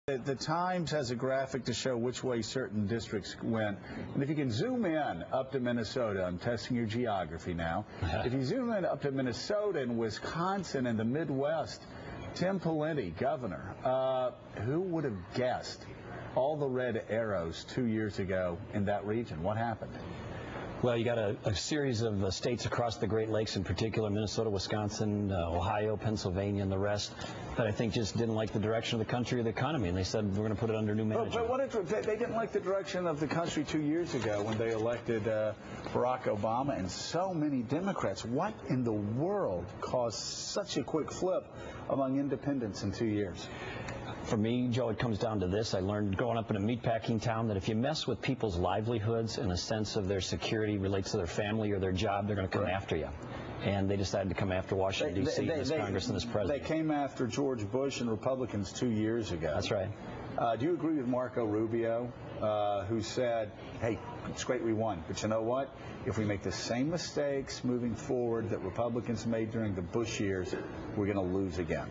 The Times has a graphic to show which way certain districts went. And if you can zoom in up to Minnesota, I'm testing your geography now. If you zoom in up to Minnesota and Wisconsin and the Midwest, Tim Pawlenty, governor, who would have guessed all the red arrows 2 years ago in that region? What happened? Well, you got a series of states across the Great Lakes, in particular Minnesota, Wisconsin, Ohio, Pennsylvania, and the rest, that I think just didn't like the direction of the country or the economy, and they said we're going to put it under new management. But what if they didn't like the direction of the country 2 years ago when they elected Barack Obama and so many Democrats? What in the world caused such a quick flip among independents in 2 years? For me, Joe, it comes down to this. I learned growing up in a meatpacking town that if you mess with people's livelihoods and a sense of their security relates to their family or their job, they're going to come after you. And they decided to come after Washington, D.C., and this Congress and this president. They came after George Bush and Republicans 2 years ago. That's right. Do you agree with Marco Rubio, who said, hey, it's great we won, but you know what? If we make the same mistakes moving forward that Republicans made during the Bush years, we're going to lose again.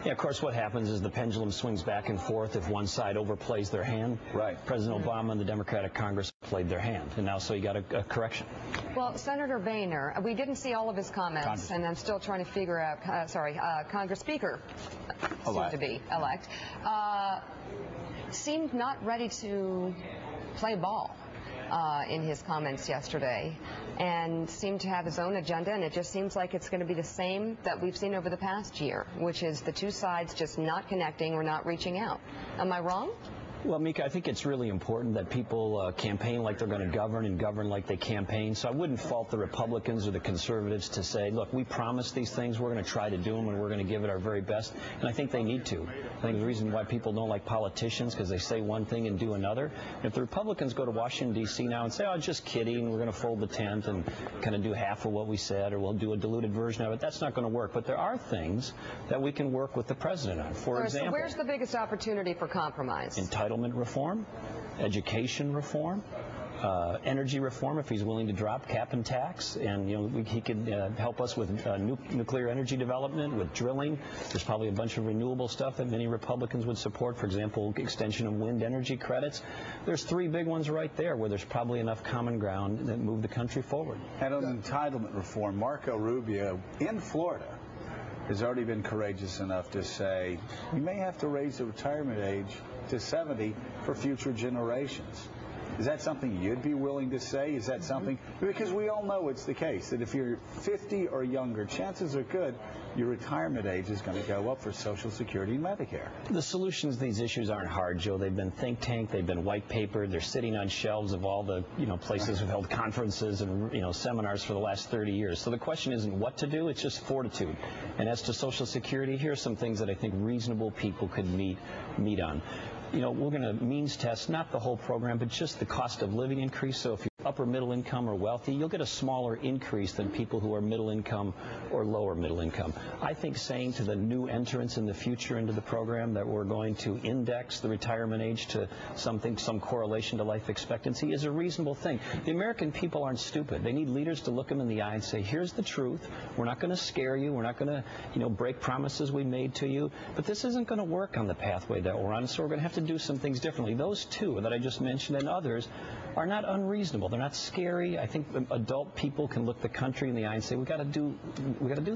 Yeah, of course, what happens is the pendulum swings back and forth if one side overplays their hand. Right. President Obama and the Democratic Congress played their hand, and now so you got a correction. Well, Senator Boehner, we didn't see all of his comments, and I'm still trying to figure out, Congress Speaker, soon to be elect, seemed not ready to play ball in his comments yesterday, and seemed to have his own agenda, and it just seems like it's going to be the same that we've seen over the past year, which is the two sides just not connecting or not reaching out. Am I wrong? Well, Mika, I think it's really important that people campaign like they're going to govern and govern like they campaign. So I wouldn't fault the Republicans or the conservatives to say, look, we promised these things, we're going to try to do them, and we're going to give it our very best. And I think they need to. I think the reason why people don't like politicians because they say one thing and do another. And if the Republicans go to Washington, D.C. now and say, oh, just kidding, we're going to fold the tent and kind of do half of what we said, or we'll do a diluted version of it, that's not going to work. But there are things that we can work with the president on. For example, so where's the biggest opportunity for compromise? Entitlement reform, education reform, energy reform if he's willing to drop cap and tax, and he could help us with nuclear energy development, with drilling. There's probably a bunch of renewable stuff that many Republicans would support, for example, extension of wind energy credits. There's three big ones right there where there's probably enough common ground that move the country forward. And on entitlement reform, Marco Rubio in Florida has already been courageous enough to say we may have to raise the retirement age to 70 for future generations. Is that something you'd be willing to say? Is that something, because we all know it's the case that if you're 50 or younger, chances are good your retirement age is going to go up for Social Security and Medicare. The solutions to these issues aren't hard, Joe. They've been think tanked, they've been white papered, they're sitting on shelves of all the places who've held conferences and seminars for the last 30 years. So the question isn't what to do, it's just fortitude. And as to Social Security, here are some things that I think reasonable people could meet on. We're going to means test not the whole program, but just the cost of living increase. So if you're upper middle income or wealthy, you'll get a smaller increase than people who are middle income or lower middle income. I think saying to the new entrants in the future into the program that we're going to index the retirement age to some correlation to life expectancy is a reasonable thing. The American people aren't stupid. They need leaders to look them in the eye and say, here's the truth. We're not going to scare you. We're not going to, break promises we made to you. But this isn't going to work on the pathway that we're on, so we're going to have to do some things differently. Those two that I just mentioned and others are not unreasonable. They're not scary. I think adult people can look the country in the eye and say we got to do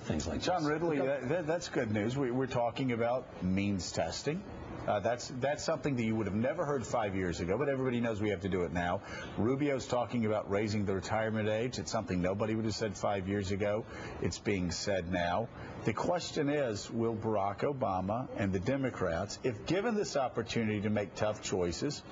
things like John Ridley, that's good news. We're talking about means testing. That's something that you would have never heard 5 years ago, but everybody knows we have to do it now. Rubio's talking about raising the retirement age. It's something nobody would have said 5 years ago. It's being said now. The question is, will Barack Obama and the Democrats, if given this opportunity to make tough choices,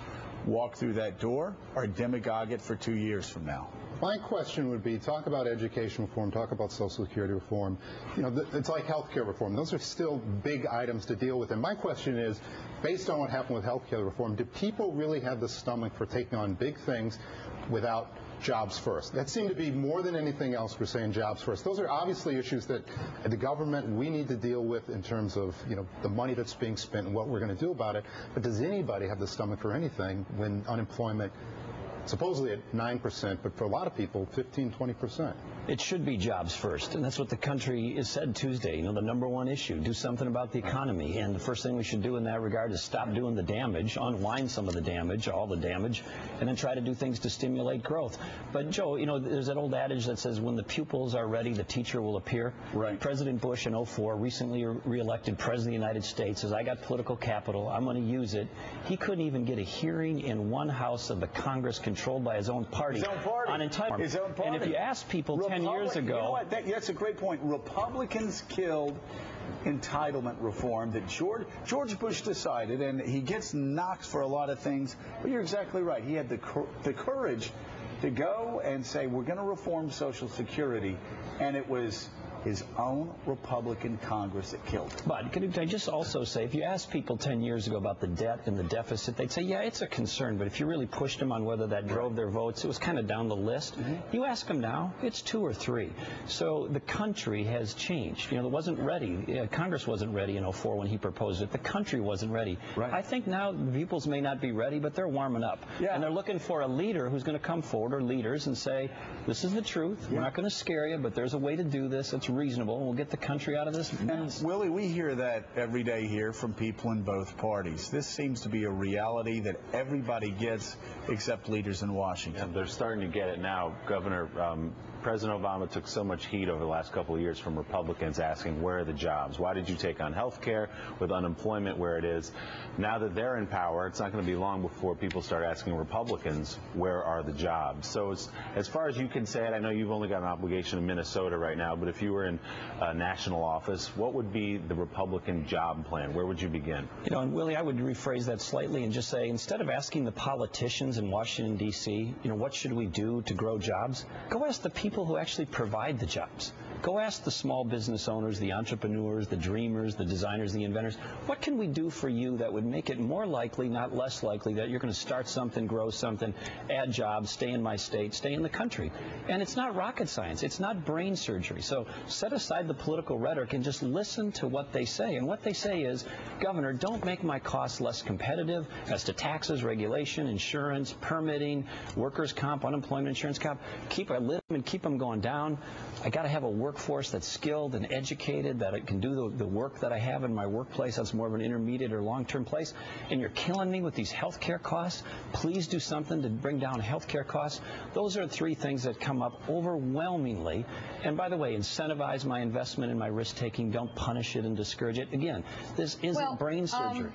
walk through that door or demagogue it for 2 years from now? My question would be, talk about education reform, talk about Social Security reform. It's like health care reform. Those are still big items to deal with. And my question is, based on what happened with health care reform, do people really have the stomach for taking on big things without jobs first? That seemed to be more than anything else we're saying jobs first. Those are obviously issues that the government, we need to deal with in terms of the money that's being spent and what we're going to do about it. But does anybody have the stomach for anything when unemployment supposedly at 9%, but for a lot of people 15, 20%? It should be jobs first, and that's what the country has said Tuesday. You know, the #1 issue, do something about the economy. And the first thing we should do in that regard is stop doing the damage, unwind some of the damage, all the damage, and then try to do things to stimulate growth. But, Joe, you know, there's that old adage that says when the pupils are ready, the teacher will appear. Right. President Bush in 2004, recently re-elected President of the United States, says, I got political capital, I'm going to use it. He couldn't even get a hearing in one house of the Congress controlled by his own party, on entitlement. His own party. And if you ask people 10 years ago... You know what? That's a great point. Republicans killed entitlement reform that George Bush decided, and he gets knocked for a lot of things, but you're exactly right. He had the courage to go and say, we're going to reform Social Security, and it was his own Republican Congress that killed it. But can I just also say, if you asked people 10 years ago about the debt and the deficit, they'd say, yeah, it's a concern, but if you really pushed them on whether that drove their votes, it was kind of down the list. You ask them now, it's 2 or 3. So the country has changed. You know, it wasn't ready. Congress wasn't ready in 2004 when he proposed it. The country wasn't ready. Right. I think now the peoples may not be ready, but they're warming up. Yeah. And they're looking for a leader who's going to come forward, or leaders, and say, this is the truth. We're not going to scare you, but there's a way to do this. It's reasonable, and we'll get the country out of this mess. And Willie, we hear that every day here from people in both parties. This seems to be a reality that everybody gets except leaders in Washington. Yeah, they're starting to get it now. President Obama took so much heat over the last couple of years from Republicans asking, where are the jobs? Why did you take on health care with unemployment where it is? Now that they're in power, it's not going to be long before people start asking Republicans, where are the jobs? So it's, as far as you can say it, I know you've only got an obligation in Minnesota right now, but if you were in national office, what would be the Republican job plan? Where would you begin? You know, and Willie, I would rephrase that slightly and just say, instead of asking the politicians in Washington, D.C., you know, what should we do to grow jobs? Go ask the people who actually provide the jobs. Go ask the small business owners, the entrepreneurs, the dreamers, the designers, the inventors, what can we do for you that would make it more likely, not less likely, that you're going to start something, grow something, add jobs, stay in my state, stay in the country? And it's not rocket science. It's not brain surgery. So set aside the political rhetoric and just listen to what they say. And what they say is, Governor, don't make my costs less competitive as to taxes, regulation, insurance, permitting, workers' comp, unemployment insurance comp. Keep them going down. I got to have a workforce that's skilled and educated, that it can do the work that I have in my workplace. That's more of an intermediate or long-term place. And you're killing me with these health care costs. Please do something to bring down health care costs. Those are 3 things that come up overwhelmingly. And by the way, incentivize my investment in my risk-taking. Don't punish it and discourage it. Again, this isn't brain surgery.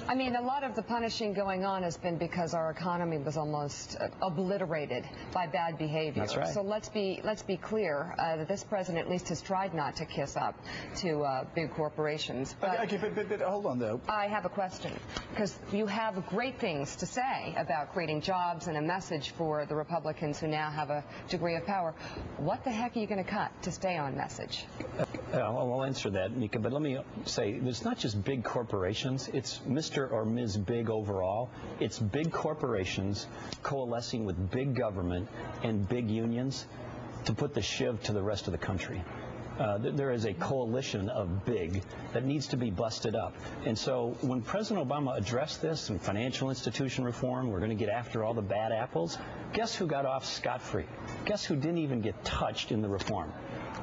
I mean, a lot of the punishing going on has been because our economy was almost obliterated by bad behavior. That's right. So let's be clear that this president at least has tried not to kiss up to big corporations. But hold on, though. I have a question, because you have great things to say about creating jobs and a message for the Republicans who now have a degree of power. What the heck are you going to cut to stay on message? I'll answer that, Mika, but let me say, it's not just big corporations. It's Mr. or Ms. Big overall. It's big corporations coalescing with big government and big unions to put the shiv to the rest of the country. There is a coalition of big that needs to be busted up. And so when President Obama addressed this in financial institution reform, we're going to get after all the bad apples, guess who got off scot-free? Guess who didn't even get touched in the reform?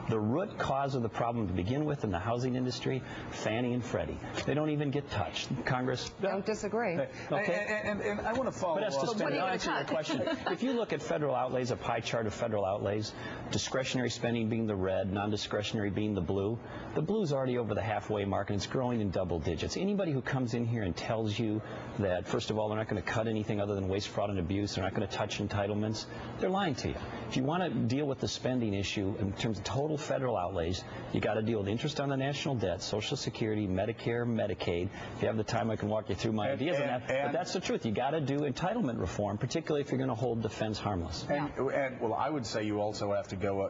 The root cause of the problem to begin with in the housing industry, Fannie and Freddie. They don't even get touched. Congress... Don't disagree. Okay. And I want to follow up. But I'll answer your question. If you look at federal outlays, a pie chart of federal outlays, discretionary spending being the red, non-discretionary being the blue's already over the halfway mark, and it's growing in double digits. Anybody who comes in here and tells you that, first of all, they're not going to cut anything other than waste, fraud, and abuse, they're not going to touch entitlements, they're lying to you. If you want to deal with the spending issue in terms of total federal outlays, you got to deal with interest on the national debt, Social Security, Medicare, Medicaid. If you have the time, I can walk you through my ideas on that. But that's the truth. You got to do entitlement reform, particularly if you're going to hold defense harmless. Well, I would say you also have to go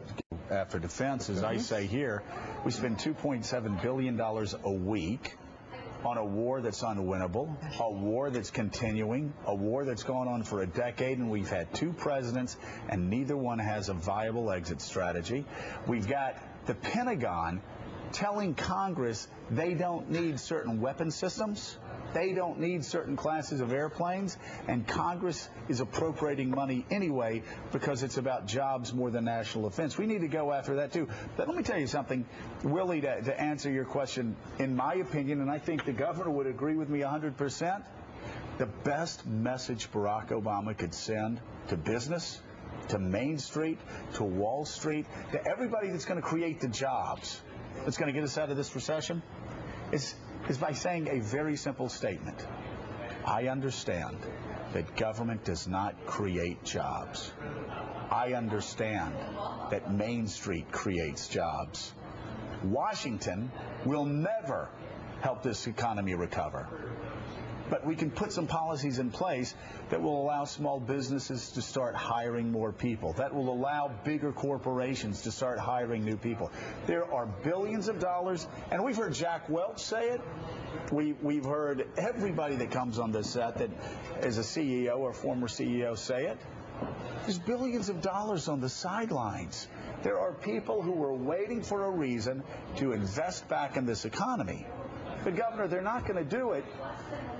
after defense. As I say here, we spend $2.7 billion a week on a war that's unwinnable, a war that's continuing, a war that's gone on for a decade, and we've had 2 presidents, and neither one has a viable exit strategy. We've got the Pentagon telling Congress they don't need certain weapon systems. They don't need certain classes of airplanes, and Congress is appropriating money anyway because it's about jobs more than national defense. We need to go after that too. But let me tell you something, Willie, to answer your question, in my opinion, and I think the governor would agree with me 100%, the best message Barack Obama could send to business, to Main Street, to Wall Street, to everybody that's going to create the jobs that's going to get us out of this recession is by saying a very simple statement. I understand that government does not create jobs. I understand that Main Street creates jobs. Washington will never help this economy recover. But we can put some policies in place that will allow small businesses to start hiring more people, that will allow bigger corporations to start hiring new people. There are billions of dollars, and we've heard Jack Welch say it. We've heard everybody that comes on this set that is a CEO or former CEO say it. There's billions of dollars on the sidelines. There are people who are waiting for a reason to invest back in this economy. But, Governor, they're not going to do it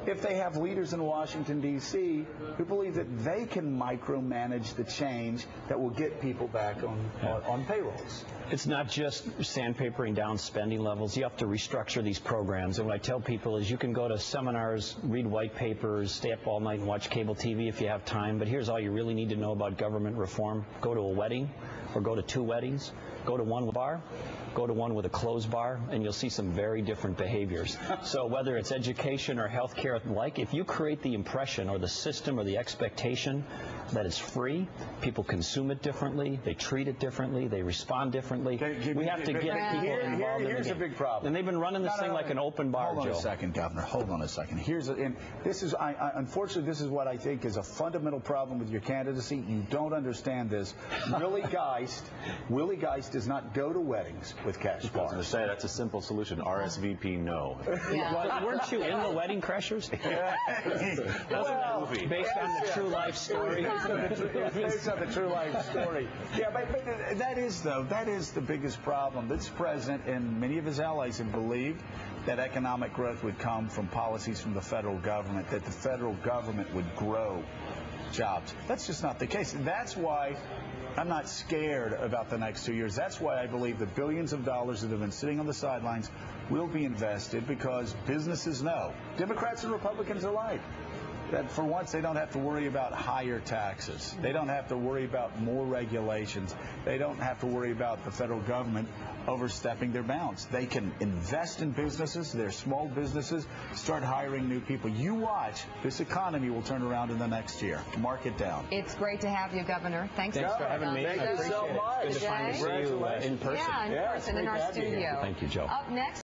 if they have leaders in Washington, D.C. who believe that they can micromanage the change that will get people back on payrolls. It's not just sandpapering down spending levels. You have to restructure these programs. And what I tell people is you can go to seminars, read white papers, stay up all night and watch cable TV if you have time. But here's all you really need to know about government reform. Go to a wedding or go to 2 weddings. Go to one bar, go to one with a closed bar, and you'll see some very different behaviors. So whether it's education or health care, if you create the impression or the system or the expectation that it's free, people consume it differently, they treat it differently, they respond differently. We have to get people involved in the Here's a big problem. And they've been running this thing like an open bar, Hold on a second, Governor. Hold on a second. Unfortunately, this is what I think is a fundamental problem with your candidacy. You don't understand this. Willie Geist does not go to weddings with cash bars. I was going to say, that's a simple solution. RSVP no. Yeah. Well, weren't you in the Wedding Crashers? Well, movie. Based on the true life story. Based on the true life story. Yeah, but that is the biggest problem. This president and many of his allies have believed that economic growth would come from policies from the federal government, that the federal government would grow jobs. That's just not the case. That's why I'm not scared about the next 2 years. That's why I believe the billions of dollars that have been sitting on the sidelines will be invested, because businesses know, Democrats and Republicans alike, that for once they don't have to worry about higher taxes. They don't have to worry about more regulations. They don't have to worry about the federal government overstepping their bounds. They can invest in businesses, their small businesses, start hiring new people. You watch, this economy will turn around in the next year. Mark it down. It's great to have you, Governor. Thanks for having me. Thank I you appreciate so it. much. Good to finally see you in person. Yeah, in person in our studio. Thank you, Joe. Up next.